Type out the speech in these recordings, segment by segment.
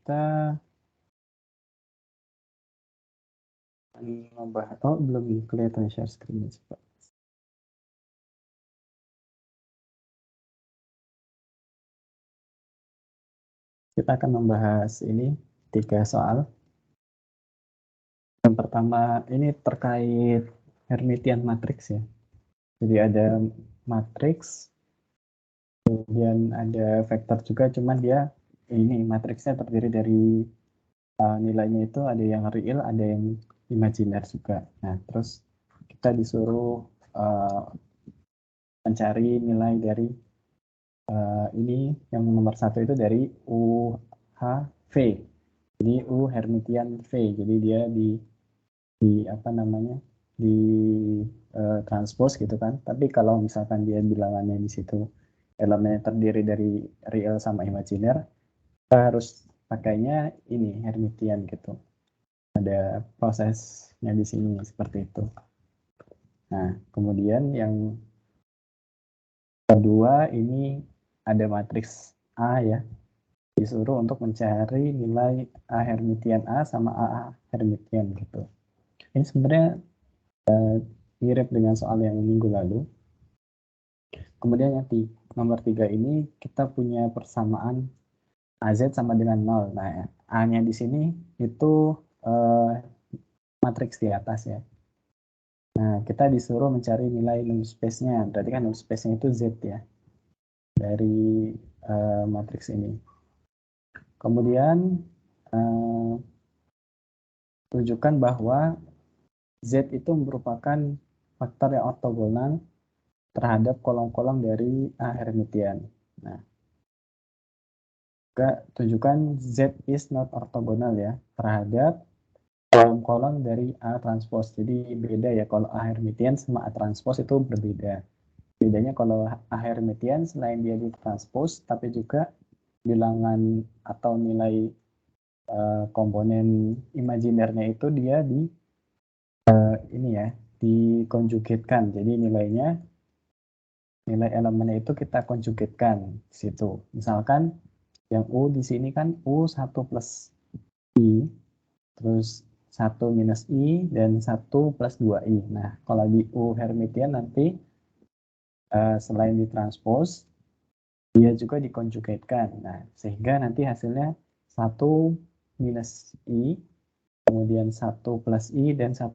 kita membahas, oh belum kelihatan share screen. Kita akan membahas ini 3 soal. Yang pertama ini terkait Hermitian matrix ya. Jadi ada matriks, kemudian ada vektor juga, cuman dia ini matriksnya terdiri dari nilainya itu ada yang real, ada yang imajiner juga. Nah, terus kita disuruh mencari nilai dari ini yang nomor 1 itu dari UHV. Jadi U Hermitian V. Jadi dia di apa namanya? Di transpose gitu kan. Tapi kalau misalkan dia bilangannya di situ elemennya terdiri dari real sama imajiner, kita harus pakainya ini Hermitian gitu. Ada prosesnya di sini seperti itu. Nah, kemudian yang kedua ini ada matriks A ya. Disuruh untuk mencari nilai A Hermitian A sama A Hermitian gitu. Ini sebenarnya mirip dengan soal yang minggu lalu. Kemudian yang nomor 3 ini kita punya persamaan AZ sama dengan 0. Nah, A-nya di sini itu matriks di atas ya. Nah, kita disuruh mencari nilai null space-nya. Berarti kan null space-nya itu Z ya. Dari matriks ini. Kemudian tunjukkan bahwa Z itu merupakan faktor yang ortogonal terhadap kolom-kolom dari A Hermitian. Nah, juga tunjukkan Z is not orthogonal ya terhadap kolom-kolom dari A transpose. Jadi beda ya, kalau A Hermitian sama A transpose itu berbeda. Bedanya kalau A Hermitian selain dia di transpose, tapi juga bilangan atau nilai komponen imajinernya itu dia di ini ya, dikonjugatkan. Jadi nilai elemennya itu kita konjugatkan di situ. Misalkan yang U di sini kan U1 plus I, terus 1 minus I, dan 1 plus 2I. Nah, kalau di U Hermitian nanti selain ditranspose, dia juga dikonjugatkan. Nah, sehingga nanti hasilnya 1 minus I, kemudian 1 plus I, dan 1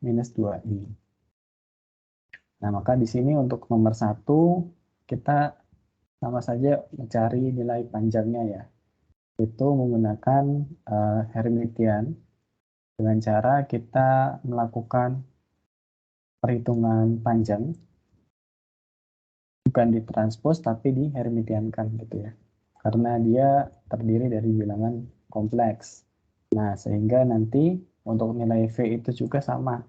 minus 2I. Nah, maka di sini untuk nomor 1, kita sama saja mencari nilai panjangnya ya. Itu menggunakan Hermitian dengan cara kita melakukan perhitungan panjang, bukan ditranspose tapi di Hermitiankan gitu ya. Karena dia terdiri dari bilangan kompleks. Nah, sehingga nanti untuk nilai V itu juga sama.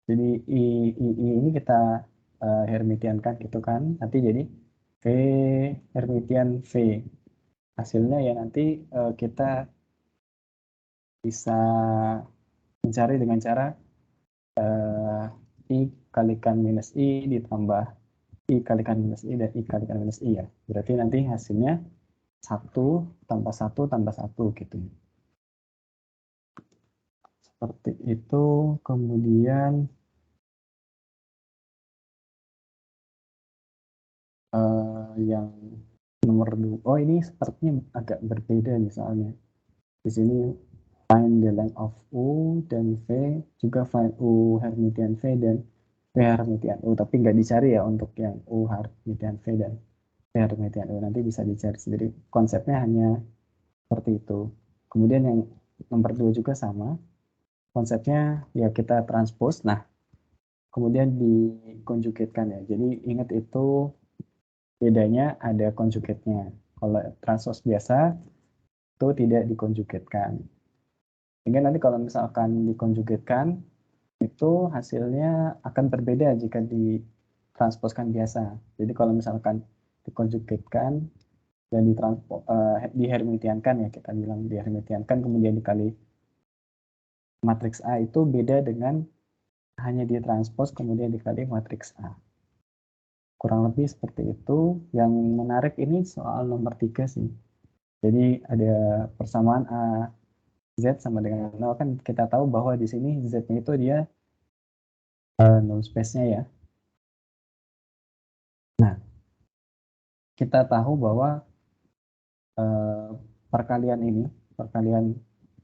Jadi I ini kita Hermitiankan gitu kan. Nanti jadi V Hermitian V. Hasilnya ya nanti kita bisa mencari dengan cara I kalikan minus I ditambah I kalikan minus I dan I kalikan minus I ya. Berarti nanti hasilnya 1 tambah 1 tambah 1 gitu. Seperti itu. Kemudian yang nomor 2. Oh, ini sepertinya agak berbeda misalnya. Di sini find the length of U dan V, juga find U Hermitian V dan V Hermitian U, tapi nggak dicari ya untuk yang U Hermitian V dan V Hermitian U, nanti bisa dicari sendiri. Konsepnya hanya seperti itu. Kemudian yang nomor 2 juga sama. Konsepnya ya kita transpose, nah kemudian dikonjugatkan ya. Jadi ingat itu bedanya ada konjugatnya. Kalau transpose biasa itu tidak dikonjugatkan. Sehingga nanti kalau misalkan dikonjugatkan, itu hasilnya akan berbeda jika ditransposkan biasa. Jadi kalau misalkan dikonjugatkan dan dihermitiankan ya, kita bilang dihermitiankan kemudian dikali matriks A, itu beda dengan hanya ditranspos kemudian dikali matriks A. Kurang lebih seperti itu. Yang menarik ini soal nomor 3 sih. Jadi ada persamaan A Z sama dengan 0, kan kita tahu bahwa di sini Z-nya itu dia null space-nya ya. Nah, kita tahu bahwa perkalian ini, perkalian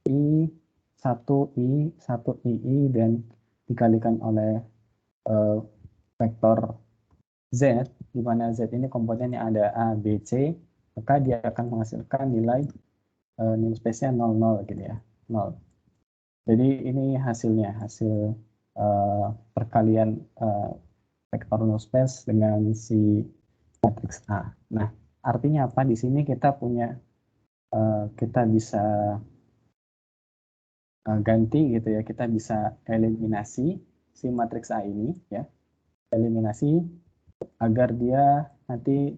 I1 I, 1 II dan dikalikan oleh vektor Z, di mana Z ini komponennya ada A, B, C, maka dia akan menghasilkan nilai null space-nya 0, 0 gitu ya, 0. Jadi ini hasilnya, hasil perkalian vektor null space dengan si matriks A. Nah, artinya apa? Di sini kita punya, kita bisa ganti gitu ya, kita bisa eliminasi si matriks A ini ya, eliminasi agar dia nanti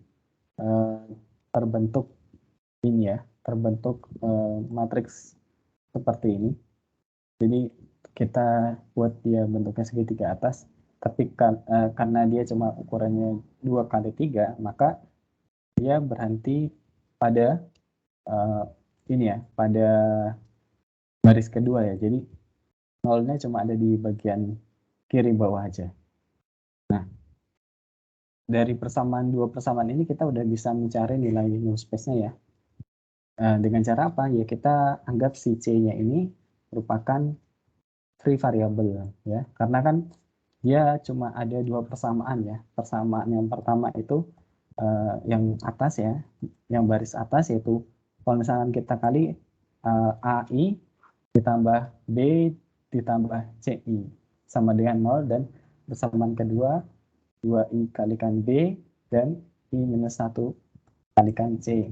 terbentuk ini ya, terbentuk matriks seperti ini. Jadi kita buat dia bentuknya segitiga atas, tapi karena dia cuma ukurannya 2x3, maka dia berhenti pada ini ya, pada baris kedua ya. Jadi nolnya cuma ada di bagian kiri bawah aja. Nah, dari persamaan dua persamaan ini kita udah bisa mencari nilai null space-nya ya. Dengan cara apa? Ya kita anggap si C-nya ini merupakan free variable ya. Karena kan dia cuma ada dua persamaan ya. Persamaan yang pertama itu yang atas ya, yang baris atas, yaitu kalau misalkan kita kali AI ditambah B ditambah CI sama dengan 0, dan persamaan kedua 2I kalikan B dan I minus 1 kalikan C.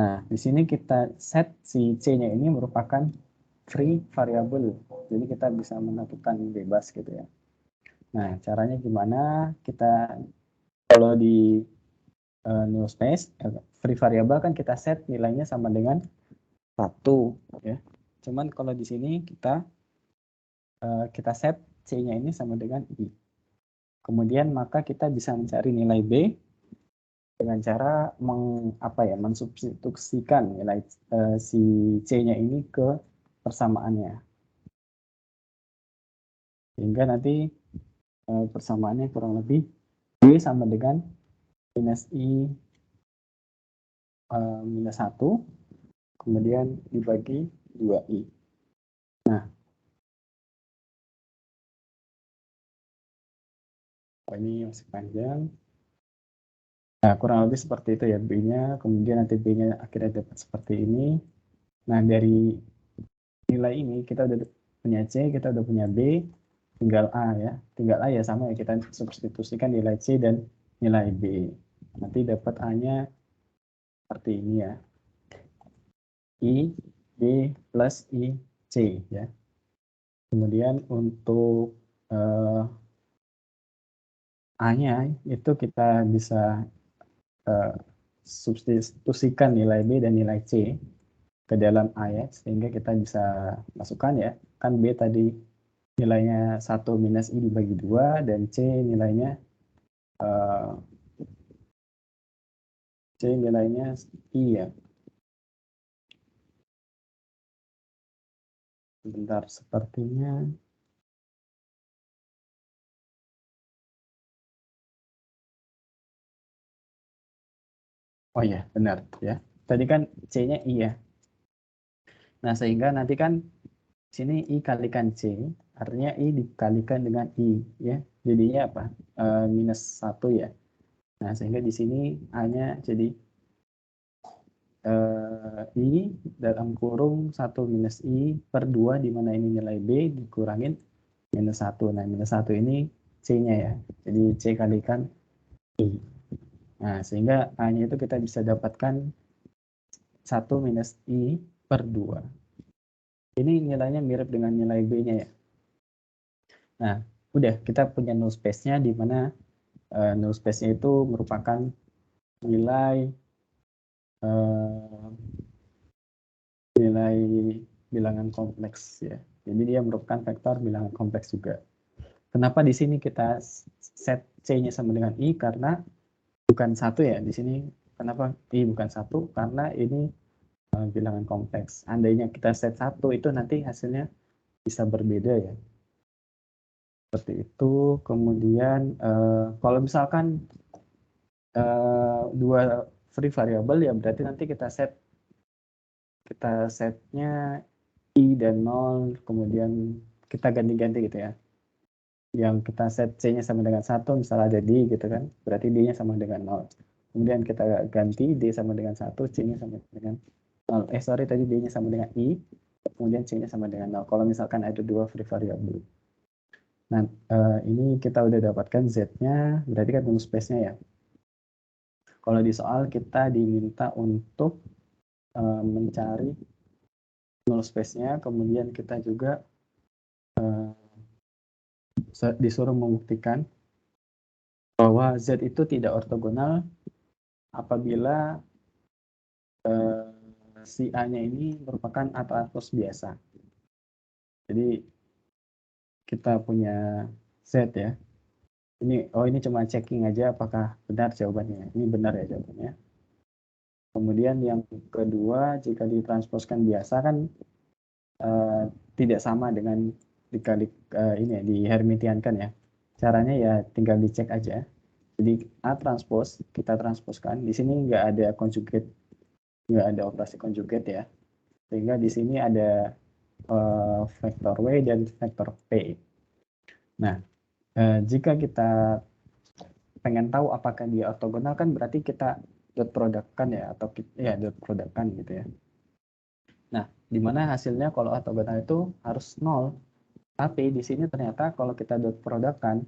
Nah, di sini kita set si C-nya ini merupakan free variable. Jadi kita bisa menentukan bebas gitu ya. Nah, caranya gimana? Kita kalau di null space, free variable kan kita set nilainya sama dengan 1 ya. Cuman kalau di sini kita set C-nya ini sama dengan I. Kemudian maka kita bisa mencari nilai B dengan cara mensubstitusikan nilai si C-nya ini ke persamaannya. Sehingga nanti persamaannya kurang lebih B sama dengan minus I minus 1, kemudian dibagi 2I. Nah, ini masih panjang. Nah, kurang lebih seperti itu ya B-nya, kemudian nanti B-nya akhirnya dapat seperti ini. Nah, dari nilai ini kita udah punya C, kita udah punya B, tinggal A ya. Tinggal A ya sama ya, kita substitusikan nilai C dan nilai B. Nanti dapat A-nya seperti ini ya. I, B plus I, C ya. Kemudian untuk A-nya itu kita bisa substitusikan nilai B dan nilai C ke dalam A ya, sehingga kita bisa masukkan ya, kan B tadi nilainya 1 minus I dibagi 2, dan C nilainya I ya. Sebentar, sepertinya oh ya benar ya, tadi kan C-nya I ya. Nah, sehingga nanti kan sini I kalikan C, artinya I dikalikan dengan I ya, jadinya apa? Minus 1 ya. Nah, sehingga di sini A-nya jadi I dalam kurung 1 minus I per 2, di mana ini nilai B dikurangin minus 1. Nah, minus 1 ini C-nya ya. Jadi C kalikan I. Nah, sehingga A-nya itu kita bisa dapatkan 1 minus I per 2. Ini nilainya mirip dengan nilai B-nya ya. Nah, udah kita punya null space-nya, di mana null space-nya itu merupakan nilai nilai bilangan kompleks ya. Jadi dia merupakan vektor bilangan kompleks juga. Kenapa di sini kita set C-nya sama dengan I? Karena bukan 1 ya. Di sini Kenapa I bukan 1? Karena ini bilangan kompleks. Andainya kita set 1 itu nanti hasilnya bisa berbeda ya. Seperti itu. Kemudian kalau misalkan dua free variable ya berarti nanti kita setnya I dan 0, kemudian kita ganti-ganti gitu ya. Yang kita set C-nya sama dengan 1, misalnya ada D gitu kan, berarti D-nya sama dengan 0. Kemudian kita ganti D sama dengan 1, C-nya sama dengan 0. Tadi D-nya sama dengan I, kemudian C-nya sama dengan 0. Kalau misalkan ada dua free variable. Nah, ini kita udah dapatkan Z-nya, berarti kan tunggu space-nya ya. Kalau di soal kita diminta untuk mencari null space-nya, kemudian kita juga disuruh membuktikan bahwa Z itu tidak ortogonal apabila si A-nya ini merupakan A transpose biasa. Jadi kita punya Z ya. Ini cuma checking aja apakah benar jawabannya. Ini benar ya jawabannya. Kemudian yang kedua, jika ditransposkan biasa kan tidak sama dengan dikali ini ya, dihermitiankan ya. Caranya ya tinggal dicek aja. Jadi A transpose kita transposkan. Di sini nggak ada conjugate, nggak ada operasi conjugate ya. Sehingga di sini ada vektor W dan vektor P. Nah, jika kita pengen tahu apakah dia ortogonal kan berarti kita dot product-kan ya, atau ya dot product-kan gitu ya. Nah, di mana hasilnya kalau ortogonal itu harus 0. Tapi di sini ternyata kalau kita dot product-kan,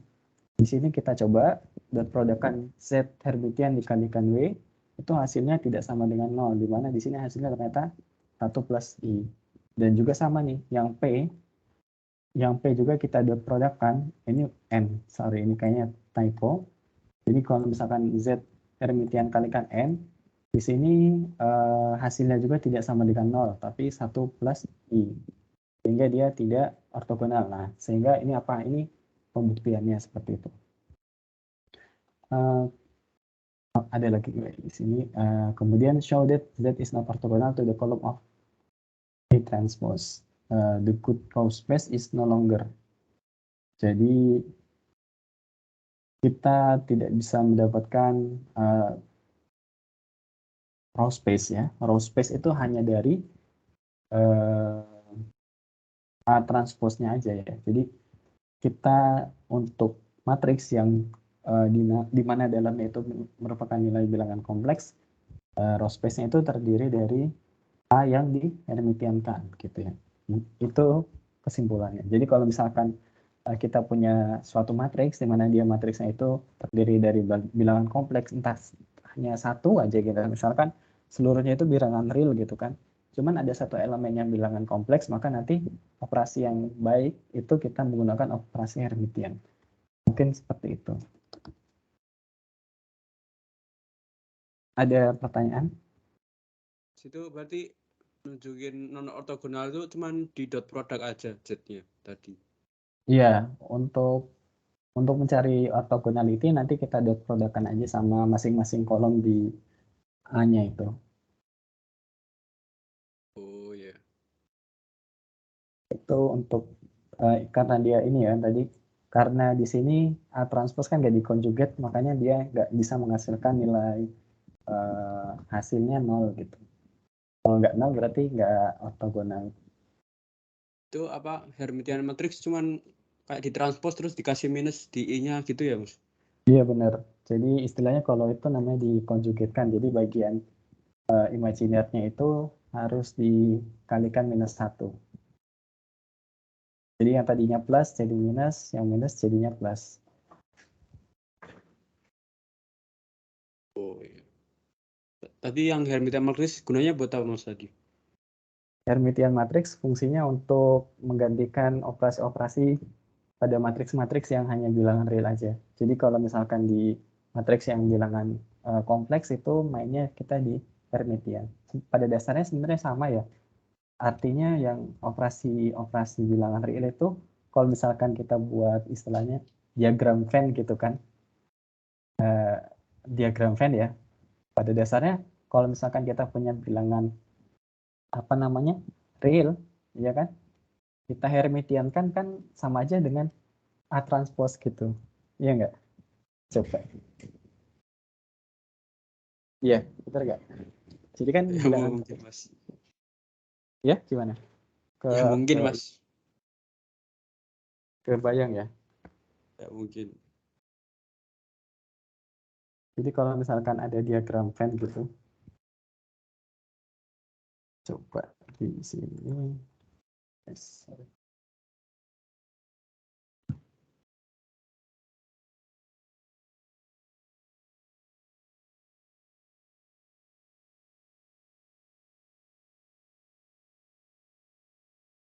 di sini kita coba dot product-kan Z Hermitian dikalikan W, itu hasilnya tidak sama dengan 0, di mana di sini hasilnya ternyata 1 plus I. Dan juga sama nih, yang P juga kita dot product kan, ini N, sorry ini kayaknya typo. Jadi kalau misalkan Z Hermitian kalikan N, di sini hasilnya juga tidak sama dengan 0, tapi 1 plus I. Sehingga dia tidak ortogonal. Nah, sehingga ini apa? Ini pembuktiannya seperti itu. Ada lagi di sini. Kemudian show that Z is not orthogonal to the column of A transpose. The good row space is no longer. Jadi kita tidak bisa mendapatkan row space ya. Row space itu hanya dari A transpose-nya aja ya. Jadi kita untuk matriks yang di mana dalamnya itu merupakan nilai bilangan kompleks, row space-nya itu terdiri dari A yang dihermitiankan gitu ya. Itu kesimpulannya. Jadi kalau misalkan kita punya suatu matriks di mana dia matriksnya itu terdiri dari bilangan kompleks entah hanya satu aja gitu. Misalkan seluruhnya itu bilangan real gitu kan. Cuman ada satu elemen yang bilangan kompleks, maka nanti operasi yang baik itu kita menggunakan operasi Hermitian. Mungkin seperti itu. Ada pertanyaan? Situ berarti nunjukin non ortogonal itu cuman di dot product aja Z-nya tadi. Iya, untuk mencari orthogonality nanti kita dot product-kan aja sama masing-masing kolom di A-nya itu. Oh ya. Itu untuk karena dia ini ya tadi, karena di sini A transpose kan nggak dikonjugat, makanya dia nggak bisa menghasilkan nilai hasilnya 0 gitu. Kalau nggak 0 berarti nggak ortogonal. Itu apa Hermitian matrix cuman kayak ditranspos terus dikasih minus di I-nya gitu ya, Mas? Iya benar. Jadi istilahnya kalau itu namanya dikonjugatkan. Jadi bagian imajinernya itu harus dikalikan minus 1. Jadi yang tadinya plus jadi minus, yang minus jadinya plus. Oh iya. Tadi yang Hermitian matrix gunanya buat apa, Mas tadi? Hermitian matrix fungsinya untuk menggantikan operasi-operasi pada matriks-matriks yang hanya bilangan real aja. Jadi kalau misalkan di matriks yang bilangan kompleks itu mainnya kita di Hermitian. Pada dasarnya sebenarnya sama ya. Artinya yang operasi bilangan real itu kalau misalkan kita buat istilahnya diagram Venn gitu kan. Diagram Venn ya. Pada dasarnya kalau misalkan kita punya bilangan apa namanya real, ya kan? Kita Hermitian kan sama aja dengan A transpose gitu. Iya nggak? Coba. Iya, betul nggak? Jadi kan Ya bilangan mungkin Mas. ya gimana? Ke Ya mungkin ke Mas. kebayang ya. Ya mungkin. Jadi kalau misalkan ada diagram Venn gitu, coba di sini. Yes.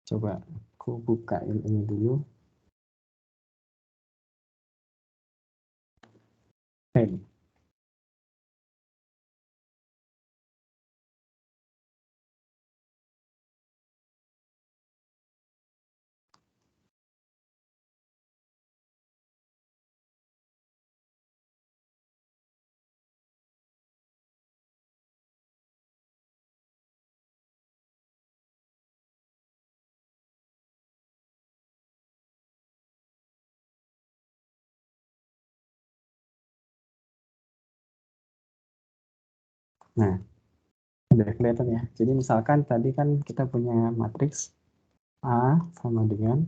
Coba aku bukain ini dulu. Venn. Nah, udah kelihatan ya. Jadi misalkan tadi kan kita punya matriks A sama dengan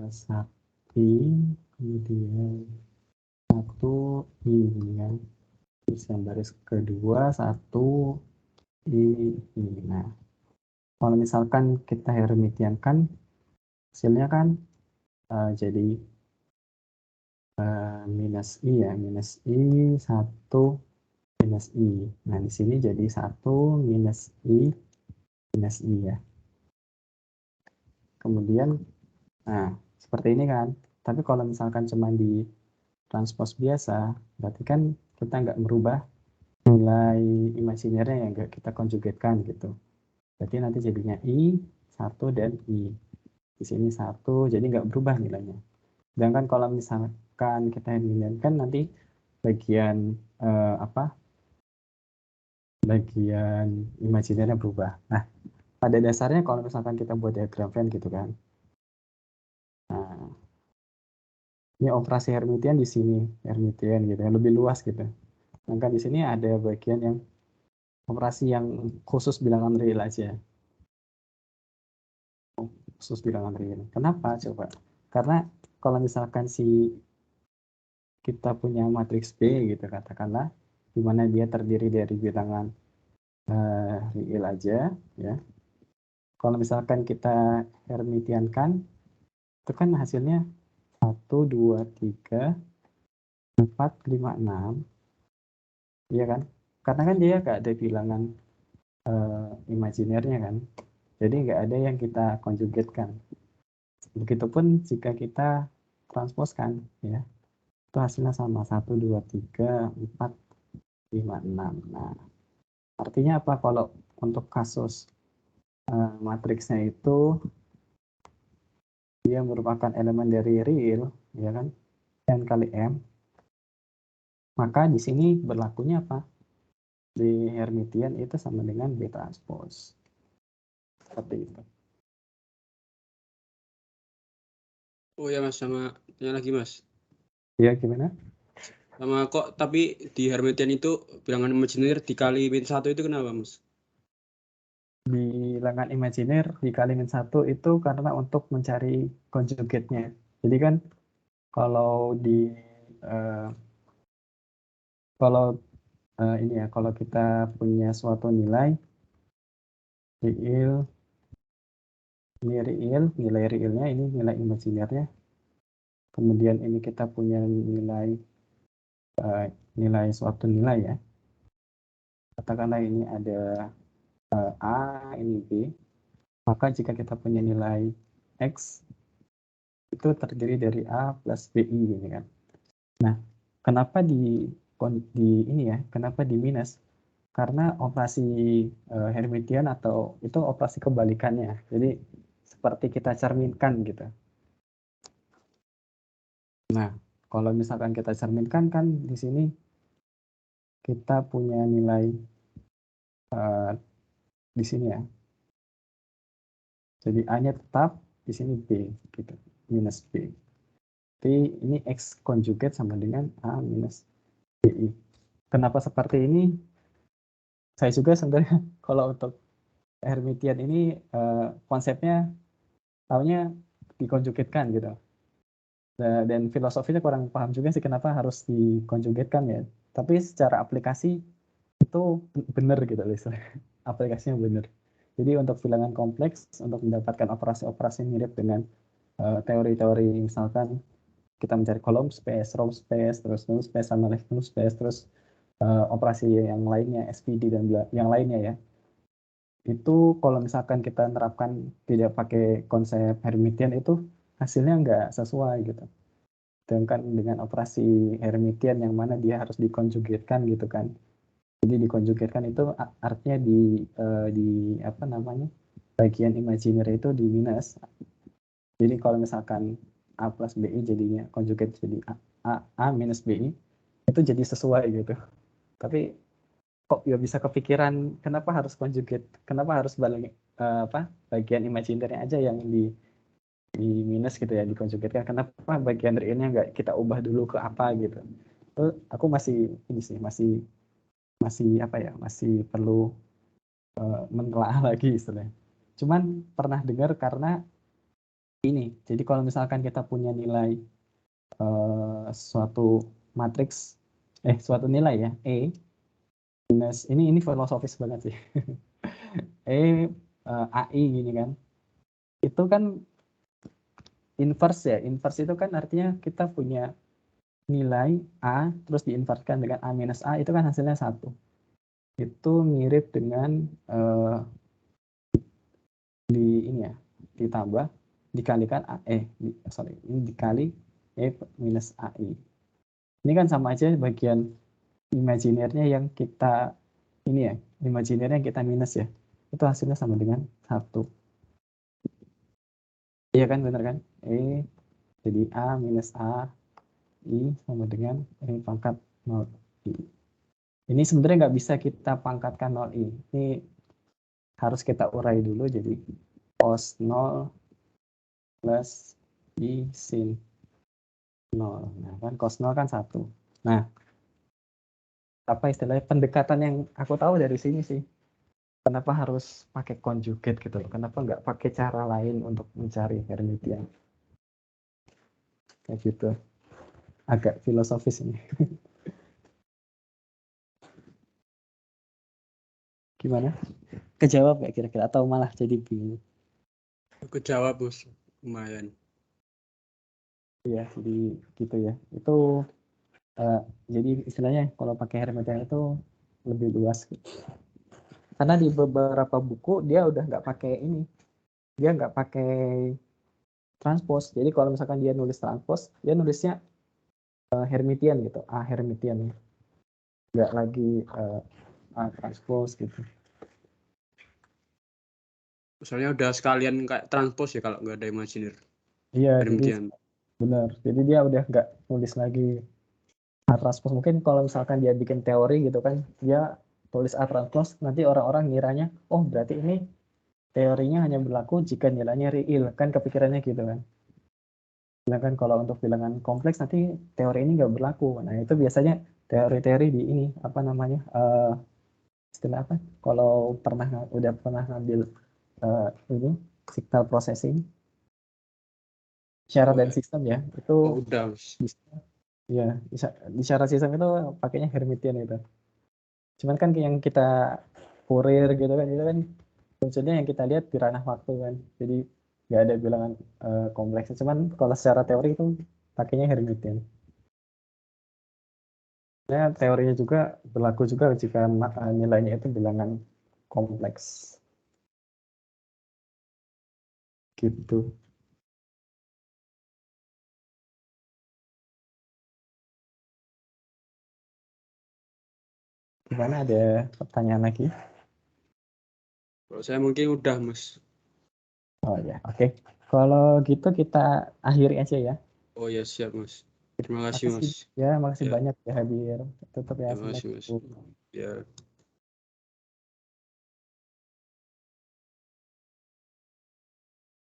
sakti, kemudian 1 ini kan. Terus yang baris kedua 1 ini. Nah, kalau misalkan kita Hermitian kan hasilnya kan jadi minus I ya, minus I 1 minus I. Nah, di sini jadi 1 minus I minus I ya. Kemudian, nah, seperti ini kan. Tapi kalau misalkan cuma di transpose biasa, berarti kan kita nggak merubah nilai imajinernya yang nggak kita konjugatkan gitu. Berarti nanti jadinya I 1 dan I. Di sini 1, jadi nggak berubah nilainya. Sedangkan kalau misalkan kita kan nanti bagian bagian imajinernya berubah. Nah, pada dasarnya kalau misalkan kita buat diagram Venn gitu kan. Nah, ini operasi Hermitian di sini, Hermitian gitu ya, lebih luas gitu. Sedangkan di sini ada bagian yang operasi yang khusus bilangan real aja. Khusus bilangan real. Kenapa? Coba. Karena kalau misalkan kita punya matriks B gitu katakanlah, di mana dia terdiri dari bilangan real aja, ya. Kalau misalkan kita Hermitiankan, itu kan hasilnya 1, 2, 3, 4, 5, 6, iya kan? Karena kan dia nggak ada bilangan imajinernya kan, jadi nggak ada yang kita konjugatkan. Begitupun jika kita transposkan, ya, itu hasilnya sama 1, 2, 3, 4, 5, 6. Nah, artinya apa kalau untuk kasus matriksnya itu dia merupakan elemen dari real, ya kan? N kali M, maka di sini berlakunya apa? Di Hermitian itu sama dengan B transpose. Seperti itu. Oh ya Mas, sama tanya lagi Mas. Ya, gimana? Sama kok tapi di Hermitian itu bilangan imajiner dikali min 1 itu kenapa Mas? Bilangan imajiner dikali min 1 itu karena untuk mencari konjugatnya. Jadi kan kalau di kalau ini ya, kalau kita punya suatu nilai real, ini real, nilai realnya ini nilai imajinernya. Kemudian ini kita punya nilai suatu nilai ya. Katakanlah ini ada A, ini B. Maka jika kita punya nilai X, itu terdiri dari A plus BI gitu kan. Nah, kenapa di ini ya, kenapa di minus? Karena operasi Hermitian atau itu operasi kebalikannya. Jadi seperti kita cerminkan gitu. Nah, kalau misalkan kita cerminkan kan di sini kita punya nilai di sini ya. Jadi A-nya tetap, di sini B, gitu, minus B. Jadi ini X conjugate sama dengan A minus BI. Kenapa seperti ini? Saya juga sebenarnya kalau untuk Hermitian ini konsepnya tahunya dikonjugatkan gitu. Dan filosofinya kurang paham juga sih kenapa harus dikonjugatkan ya. Tapi secara aplikasi itu benar gitu istilahnya. Aplikasinya benar. Jadi untuk bilangan kompleks, untuk mendapatkan operasi-operasi mirip dengan teori-teori misalkan kita mencari kolom space, row space, terus null space sama left null space, terus operasi yang lainnya, SPD dan yang lainnya ya. Itu kalau misalkan kita nerapkan tidak pakai konsep Hermitian itu hasilnya nggak sesuai gitu. Sedangkan dengan operasi Hermitian yang mana dia harus dikonjugatkan gitu kan. Jadi dikonjugatkan itu artinya di apa namanya bagian imajiner itu di minus. Jadi kalau misalkan A plus BI jadinya conjugate jadi A minus BI itu jadi sesuai gitu. Tapi kok ya bisa kepikiran kenapa harus conjugate? Kenapa harus balik bagian imajinernya aja yang di minus gitu ya dikonjugatkan? Kenapa bagian realnya nggak kita ubah dulu ke apa gitu? Itu aku masih ini sih masih apa ya masih perlu menelaah lagi istilahnya. Cuman pernah dengar karena ini. Jadi kalau misalkan kita punya nilai suatu matriks suatu nilai ya E minus ini filosofis banget sih. AI gini kan. Itu kan inverse ya. Inverse itu kan artinya kita punya nilai A terus diinverskan dengan A minus A itu kan hasilnya 1. Itu mirip dengan di ini ya ditambah dikalikan ini dikali E minus AI. Ini kan sama aja bagian imajinernya yang kita ini ya imajinernya yang kita minus ya itu hasilnya sama dengan 1. Iya kan benar kan jadi A minus A I sama dengan pangkat 0 I. Ini sebenarnya nggak bisa kita pangkatkan 0 I. Ini harus kita urai dulu jadi cos 0 plus I sin 0. Nah kan cos 0 kan 1. Nah apa istilahnya pendekatan yang aku tahu dari sini sih kenapa harus pakai conjugate gitu loh. Kenapa nggak pakai cara lain untuk mencari Hermitian kayak gitu. Agak filosofis ini. Gimana? Kejawab nggak kira-kira atau malah jadi bingung? Kejawab bos, lumayan. Iya, jadi gitu ya. Itu jadi istilahnya kalau pakai Hermitian itu lebih luas. Karena di beberapa buku dia udah nggak pakai ini, dia nggak pakai transpose. Jadi kalau misalkan dia nulis transpose, dia nulisnya Hermitian gitu, A Hermitian, nggak lagi A transpose gitu. Misalnya udah sekalian kayak transpose ya kalau nggak ada imajiner. Iya, jadi Hermitian. benar. Jadi dia udah nggak nulis lagi A transpose. Mungkin kalau misalkan dia bikin teori gitu kan, dia tulis A transpose, nanti orang-orang ngiranya, oh berarti ini teorinya hanya berlaku jika nilainya real. Kan kepikirannya gitu kan. Sedangkan kalau untuk bilangan kompleks nanti teori ini nggak berlaku. Nah itu biasanya teori-teori di ini apa namanya istilah apa? Kalau udah pernah ngambil ini signal processing, syarat dan sistem ya itu Udah bos. bisa ya di syarat sistem itu pakainya Hermitian itu. Cuman kan yang kita Fourier gitu kan itu kan munculnya yang kita lihat di ranah waktu kan. Jadi nggak ada bilangan kompleksnya. Cuman kalau secara teori itu pakainya Hermitian. Ya, teorinya juga berlaku juga jika nilainya itu bilangan kompleks. Gitu. Gimana ada pertanyaan lagi? Kalau saya mungkin udah mas. Oh ya, oke. Kalau gitu kita akhiri aja ya. Oh ya siap mas. Terima kasih, Mas. Ya, makasih Ya. banyak ya hadir. Tutup ya. Terima kasih, Mas. Assalamualaikum. Ya.